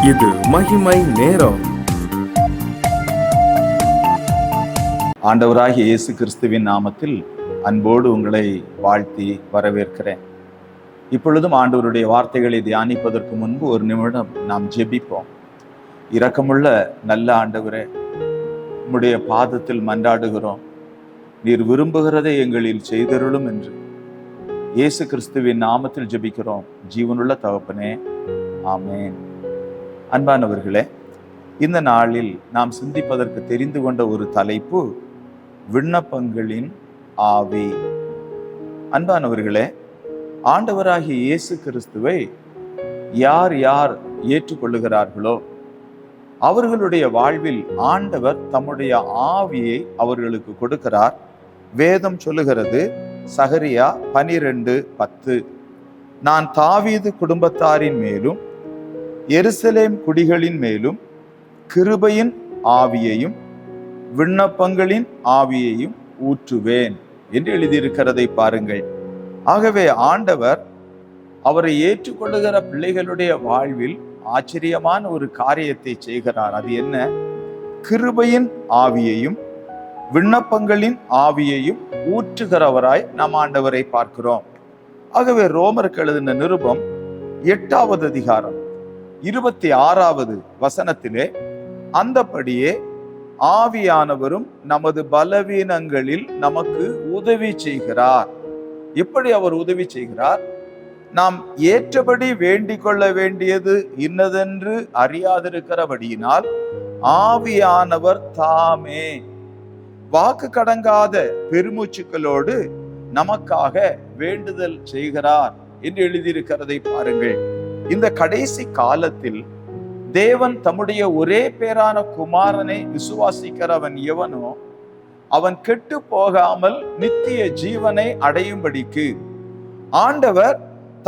இது மகிமை நேரம். ஆண்டவராகிய இயேசு கிறிஸ்துவின் நாமத்தில் அன்போடு உங்களை வாழ்த்தி வரவேற்கிறேன். இப்பொழுதும் ஆண்டவருடைய வார்த்தைகளை தியானிப்பதற்கு முன்பு ஒரு நிமிடம் நாம் ஜெபிப்போம். இரக்கமுள்ள நல்ல ஆண்டவரே, உம்முடைய பாதத்தில் மன்றாடுகிறோம். நீர் விரும்புகிறதை எங்களில் செய்தருளும் என்று இயேசு கிறிஸ்துவின் நாமத்தில் ஜெபிக்கிறோம் ஜீவனுள்ள தகப்பனே, ஆமென். அன்பானவர்களே, இந்த நாளில் நாம் சிந்திப்பதற்கு தெரிந்து கொண்ட ஒரு தலைப்பு விண்ணப்பங்களின் ஆவி. அன்பானவர்களே, ஆண்டவராகிய இயேசு கிறிஸ்துவை யார் யார் ஏற்றுக்கொள்ளுகிறார்களோ அவர்களுடைய வாழ்வில் ஆண்டவர் தம்முடைய ஆவியை அவர்களுக்கு கொடுக்கிறார். வேதம் சொல்லுகிறது, சகரியா 12:10, நான் தாவீது குடும்பத்தாரின் மேலும் எருசலேம் குடிகளின் மேலும் கிருபையின் ஆவியையும் விண்ணப்பங்களின் ஆவியையும் ஊற்றுவேன் என்று எழுதியிருக்கிறதை பாருங்கள். ஆகவே ஆண்டவர் அவரை ஏற்றுக்கொள்ளுகிற பிள்ளைகளுடைய வாழ்வில் ஆச்சரியமான ஒரு காரியத்தை செய்கிறார். அது என்ன? கிருபையின் ஆவியையும் விண்ணப்பங்களின் ஆவியையும் ஊற்றுகிறவராய் நாம் ஆண்டவரை பார்க்கிறோம். ஆகவே ரோமருக்கு எழுதின நிருபம் 8வது அதிகாரம் 26வது வசனத்திலே, அந்தபடியே ஆவியானவரும் நமது பலவீனங்களில் நமக்கு உதவி செய்கிறார். எப்படி அவர் உதவி செய்கிறார்? நாம் ஏற்றபடி வேண்டிக் கொள்ள வேண்டியது இன்னதென்று அறியாதிருக்கிறபடியினால் ஆவியானவர் தாமே வாக்கு கடங்காத பெருமூச்சுக்களோடு நமக்காக வேண்டுதல் செய்கிறார் என்று எழுதியிருக்கிறதை பாருங்கள். இந்த கடைசி காலத்தில் தேவன் தம்முடைய ஒரே பேரான குமாரனை விசுவாசிக்கிறவன் எவனோ அவன் கெட்டு போகாமல் நித்திய ஜீவனை அடையும்படிக்கு ஆண்டவர்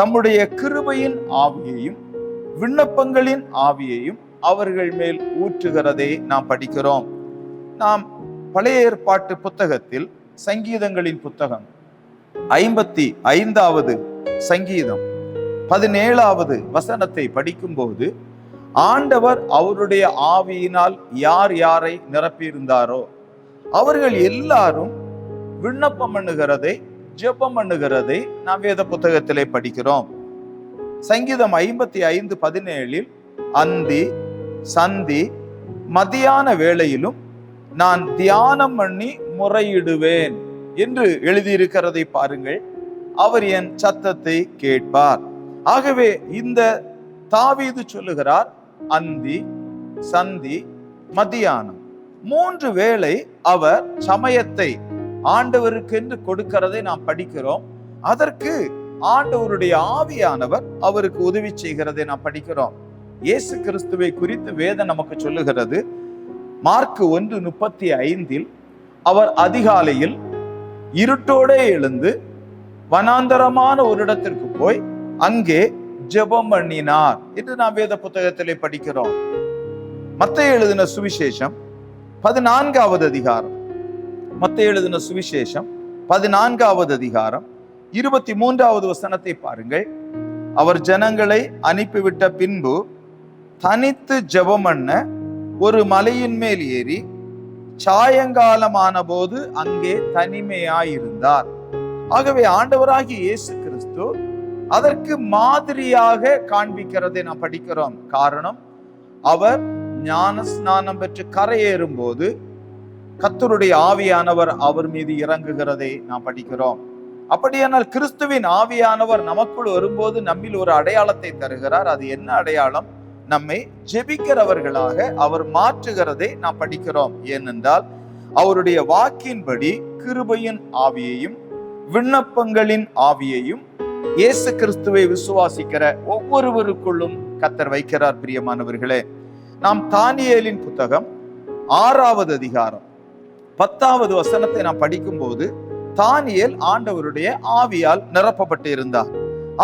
தம்முடைய கிருபையின் ஆவியையும் விண்ணப்பங்களின் ஆவியையும் அவர்கள் மேல் ஊற்றுகிறதை நாம் படிக்கிறோம். நாம் பழைய ஏற்பாட்டு புத்தகத்தில் சங்கீதங்களின் புத்தகம் 55வது சங்கீதம் 17வது வசனத்தை படிக்கும்போது, ஆண்டவர் அவருடைய ஆவியினால் யார் யாரை நிரப்பியிருந்தாரோ அவர்கள் எல்லாரும் விண்ணப்பம் பண்ணுகிறதை, ஜெபம் பண்ணுகிறதை நாம் வேத புத்தகத்திலே படிக்கிறோம். சங்கீதம் 55:17, அந்தி சந்தி மதியான வேளையிலும் நான் தியானம் பண்ணி முறையிடுவேன் என்று எழுதியிருக்கிறதை பாருங்கள். அவர் என் சத்தத்தை கேட்பார். ஆகவே இந்த தாவீது சொல்லுகிறார், அந்தி சந்தி மதியானம் 3 வேளை அவர் சமயத்தை ஆண்டவருக்கென்று கொடுக்கிறதை நாம் படிக்கிறோம். அதற்கு ஆண்டவருடைய ஆவியானவர் அவருக்கு உதவி செய்கிறதை நாம் படிக்கிறோம். இயேசு கிறிஸ்துவை குறித்து வேதம் நமக்கு சொல்லுகிறது, மார்க் 1:35, அவர் அதிகாலையில் இருட்டோடே எழுந்து வனாந்தரமான ஒரு இடத்திற்கு போய் அங்கே ஜெபம் பண்ணினார் என்று நாம் வேத புத்தகத்திலே படிக்கிறோம். மத்தேயு எழுதின சுவிசேஷம் 14வது அதிகாரம், மத்தேயு எழுதின சுவிசேஷம் 14வது அதிகாரம் 23வது வசனத்தை பாருங்கள். அவர் ஜனங்களை அனுப்பிவிட்ட பின்பு தனித்து ஜெபம் பண்ண ஒரு மலையின் மேல் ஏறி சாயங்காலமான போது அங்கே தனிமையாயிருந்தார். ஆகவே ஆண்டவராகிய இயேசு கிறிஸ்து அதற்கு மாதிரியாக காண்பிக்கிறதை நாம் படிக்கிறோம். காரணம், அவர் ஞான ஸ்நானம் பெற்று கரையேறும் போது கர்த்தருடைய ஆவியானவர் அவர் மீது இறங்குகிறதை நாம் படிக்கிறோம். அப்படியானால் கிறிஸ்துவின் ஆவியானவர் நமக்குள் வரும்போது நம்மில் ஒரு அடையாளத்தை தருகிறார். அது என்ன அடையாளம்? நம்மை ஜெபிக்கிறவர்களாக அவர் மாற்றுகிறதை நாம் படிக்கிறோம். ஏனென்றால் அவருடைய வாக்கின்படி கிருபையின் ஆவியையும் விண்ணப்பங்களின் ஆவியையும் இயேசு கிறிஸ்துவை விசுவாசிக்கிற ஒவ்வொருவருக்குள்ளும் கர்த்தர் வைக்கிறார். பிரியமானவர்களே, நாம் தானியேலின் புத்தகம் 6வது அதிகாரம் 10வது வசனத்தை நாம் படிக்கும் போது, தானியேல் ஆண்டவருடைய ஆவியால் நிரப்பப்பட்டு இருந்தார்.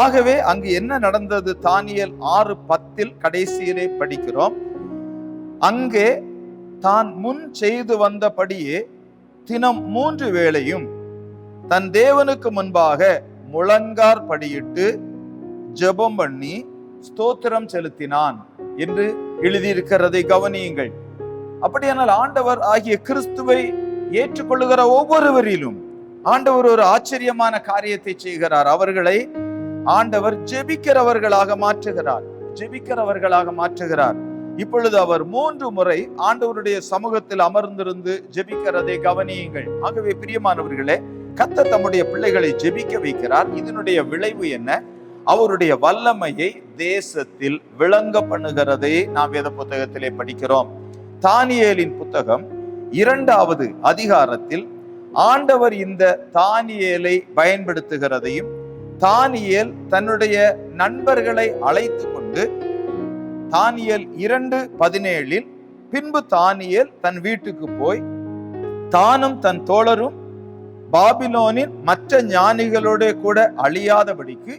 ஆகவே அங்கு என்ன நடந்தது? தானியேல் 6:10 கடைசியிலே படிக்கிறோம். அங்கே தான் முன் செய்து வந்தபடியே தினம் 3 வேளையும் தன் தேவனுக்கு முன்பாக முழங்கார் படியிட்டு ஜெபம் பண்ணி ஸ்தோத்திரம் செலுத்தினான் என்று எழுதியிருக்கிறதை கவனியுங்கள். அப்படியானால் ஆண்டவர் ஆகிய கிறிஸ்துவை ஏற்றுக்கொள்ளுகிற ஒவ்வொருவரிலும் ஆண்டவர் ஒரு ஆச்சரியமான காரியத்தை செய்கிறார். அவர்களை ஆண்டவர் ஜெபிக்கிறவர்களாக மாற்றுகிறார். இப்பொழுது அவர் 3 முறை ஆண்டவருடைய சமூகத்தில் அமர்ந்திருந்து ஜெபிக்கிறதை கவனியுங்கள். ஆகவே பிரியமானவர்களே, கர்த்தர் தம்முடைய பிள்ளைகளை ஜெபிக்க வைக்கிறார். இதனுடைய விளைவு என்ன? அவருடைய வல்லமையை தேசத்தில் விளங்க பண்ணுகிறதை நாம் வேத புத்தகத்திலே படிக்கிறோம். தானியேலின் புத்தகம் 2வது அதிகாரத்தில் ஆண்டவர் இந்த தானியேலை பயன்படுத்துகிறதையும், தானியேல் தன்னுடைய நண்பர்களை அழைத்து கொண்டு தானியேல் 2:17 பின்பு தானியேல் தன் வீட்டுக்கு போய் தானும் தன் தோழரும் பாபிலோனின் மற்ற ஞானிகளோட கூட அழியாதபடிக்கு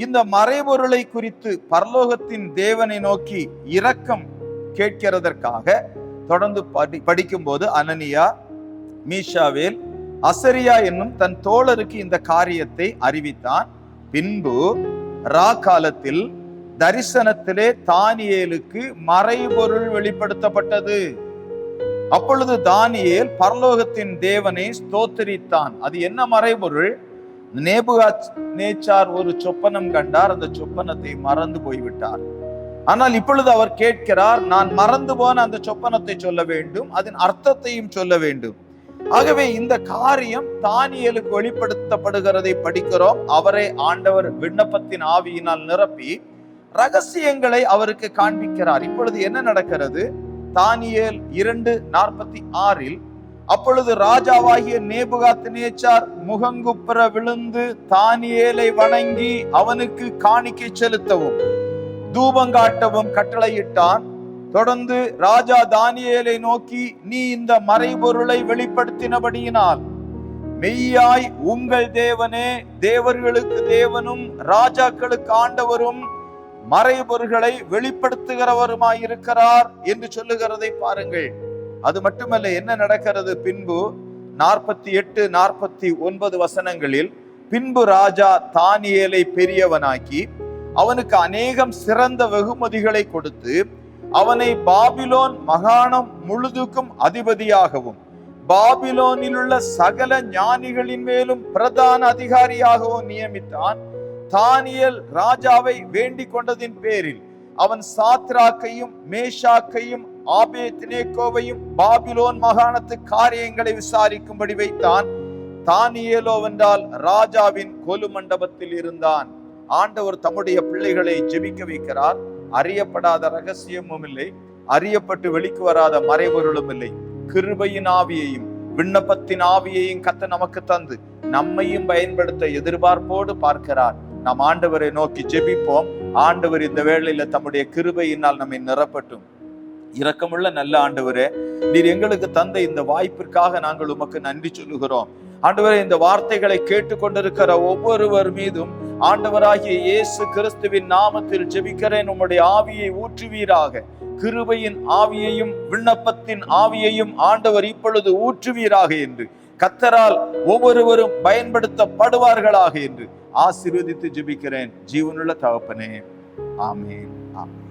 இந்த மறைபொருளை குறித்து பரலோகத்தின் தேவனை நோக்கி இரக்கம் கேட்கிறதற்காக தொடர்ந்து படிக்கும் போது அனனியா, மீஷாவேல், அசரியா என்னும் தன் தோழருக்கு இந்த காரியத்தை அறிவித்தான். பின்பு காலத்தில் தரிசனத்திலே தானியேலுக்கு மறைபொருள் வெளிப்படுத்தப்பட்டது. அப்பொழுது தானியேல் பரலோகத்தின் தேவனை ஸ்தோத்திரித்தான். அது என்ன மறைபொருள்? நேபுகாத்நேச்சார் ஒரு சொப்பனம் கண்டார். அந்த சொப்பனத்தை மறந்து போய்விட்டார். ஆனால் இப்பொழுது அவர் கேட்கிறார், நான் மறந்து போன அந்த சொப்பனத்தை சொல்ல வேண்டும், அதன் அர்த்தத்தையும் சொல்ல வேண்டும். ஆகவே இந்த காரியம் தானியேலுக்கு வெளிப்படுத்தப்படுகிறதை படிக்கிறோம். அவரை ஆண்டவர் விண்ணப்பத்தின் ஆவியினால் நிரப்பி ரகசியங்களை அவருக்கு காண்பிக்கிறார். இப்பொழுது என்ன நடக்கிறது? தானியேல் 2:46 அப்பொழுது ராஜாவாகிய நேபுகாத்நேச்சார் முகங்குப்புற விழுந்து தானியேலை வணங்கி அவனுக்கு காணிக்கை செலுத்தவும் தூபங்காட்டவும் கட்டளையிட்டான். தொடர்ந்து ராஜா தானியேலை நோக்கி, நீ இந்த மறைபொருளை வெளிப்படுத்தினபடியினால் மெய்யாய் உங்கள் தேவனே தேவர்களுக்கு தேவனும் ராஜாக்களுக்கு ஆண்டவரும் மறைபொருள்களை வெளிப்படுத்துகிறவருமாய் இருக்கிறார் என்று சொல்லுகிறதை பாருங்கள். அது மட்டுமல்ல, என்ன நடக்கிறது? பின்பு 48, 49 வசனங்களில் பின்பு ராஜா தானியேலை பெரியவனாக்கி அவனுக்கு அநேகம் சிறந்த வெகுமதிகளை கொடுத்து அவனை பாபிலோன் மகாணம் முழுதுக்கும் அதிபதியாகவும் பாபிலோனில் உள்ள சகல ஞானிகளின் மேலும் பிரதான அதிகாரியாகவும் நியமித்தான். தானியேல் ராஜாவை வேண்டிக் கொண்டதின் பேரில் அவன் சாத்ராக்கையும் மேஷாக்கையும் ஆபேத்நேகோவையும் பாபிலோன் மாகாணத்து காரியங்களை விசாரிக்கும்படி வைத்தான். தானியேலோ வென்றால் ராஜாவின் கொலு மண்டபத்தில் இருந்தான். ஆண்டவர் தம்முடைய பிள்ளைகளை ஜெபிக்க வைக்கிறார். அறியப்படாத ரகசியமும் இல்லை, அறியப்பட்டு வெளிக்கு வராத மறைபொருளும் இல்லை. கிருபையின் ஆவியையும் விண்ணப்பத்தின் ஆவியையும் கர்த்தர் நமக்கு தந்து நம்மையும் பயன்படுத்த எதிர்பார்ப்போடு பார்க்கிறார். நாம் ஆண்டவரை நோக்கி ஜெபிப்போம். ஆண்டவர் இந்த வேளையில தம்முடைய கிருபையினால் நம்மை நிரப்பட்டும். இரக்கமுள்ள நல்ல ஆண்டவரே, நீர் எங்களுக்கு தந்த இந்த வாய்ப்பிற்காக நாங்கள் உமக்கு நன்றி சொல்லுகிறோம். ஆண்டவரே, இந்த வார்த்தைகளை கேட்டுக்கொண்டிருக்கிற ஒவ்வொருவர் மீதும் ஆண்டவராகிய இயேசு கிறிஸ்துவின் நாமத்தில் ஜெபிக்கிறேன். உம்முடைய ஆவியை ஊற்றுவீராக. கிருபையின் ஆவியையும் விண்ணப்பத்தின் ஆவியையும் ஆண்டவர் இப்பொழுது ஊற்றுவீராக என்று, கர்த்தரால் ஒவ்வொருவரும் பயன்படுத்தப்படுவார்களாக என்று ஆசீர்வதித்து ஜெபிக்கிறேன். ஜீவனுள்ள தகப்பனே, ஆமென், ஆமென்.